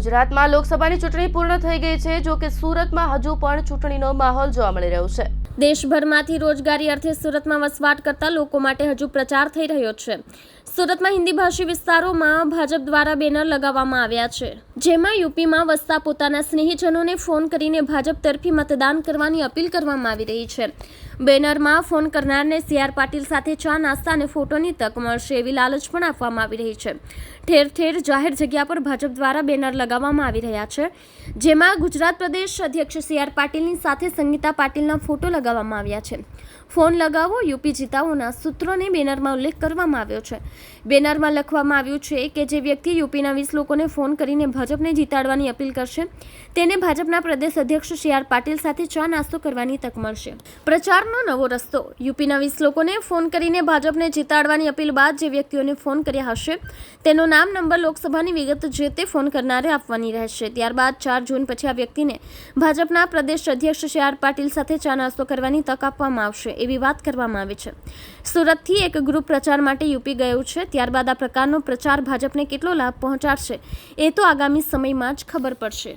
ગુજરાતમાં લોકસભાની ચૂંટણી પૂર્ણ થઈ ગઈ છે, જો કે સુરતમાં હજુ પણ ચૂંટણીનો માહોલ જોવા મળી રહ્યો છે। દેશભરમાંથી રોજગારી અર્થે સુરતમાં વસવાટ કરતા લોકો માટે હજુ પ્રચાર થઈ રહ્યો છે। સુરતમાં હિન્દી ભાષી વિસ્તારોમાં ભાજપ દ્વારા બેનર લગાવવામાં આવ્યા છે, જેમાં યુપીમાં વસતા પોતાના સ્નેહીજનોને ફોન કરીને ભાજપ તરફી મતદાન કરવાની અપીલ કરવામાં આવી રહી છે। બેનરમાં ફોન કરનારને CR પાટીલ સાથે ચા નાસ્તા અને ફોટોની તક મળશે એવી લાલચ પણ આપવામાં આવી રહી છે। ઠેર ઠેર જાહેર જગ્યા પર ભાજપ દ્વારા બેનર લગાવવામાં આવી રહ્યા છે, જેમાં ગુજરાત પ્રદેશ અધ્યક્ષ CR પાટીલની સાથે સંગીતા પાટીલના ફોટો લગાવવામાં આવ્યા છે। ફોન લગાવો યુપી જીતાવોના સૂત્રોને બેનરમાં ઉલ્લેખ કરવામાં આવ્યો છે। બેનરમાં લખવામાં આવ્યું છે કે જે વ્યક્તિ યુપીના 20 લોકોને ફોન કરીને ભાજપને જીતાડવાની અપીલ કરશે તેને ભાજપના પ્રદેશ અધ્યક્ષ CR પાટીલ સાથે ચા નાસ્તો કરવાની તક મળશે। પ્રચારનો નવો રસ્તો। યુપીના 20 લોકોને ફોન કરીને ભાજપને જીતાડવાની અપીલ બાદ જે વ્યક્તિઓને ફોન કર્યા હશે તેનો નામ નંબર લોકસભાની વિગત જે તે ફોન કરનારે આપવાની રહેશે। ત્યારબાદ 4 જૂન પછી આ વ્યક્તિને ભાજપના પ્રદેશ અધ્યક્ષ CR પાટીલ સાથે ચા નાસ્તો કરવાની તક આપવામાં આવશે એવી વાત કરવામાં આવી છે। સુરતથી એક ગ્રુપ પ્રચાર માટે યુપી ગયું છે, ત્યારબાદ આ પ્રકારનો પ્રચાર ભાજપને કેટલો લાભ પહોંચાડશે એ તો આગામી સમયમાં જ ખબર પડશે।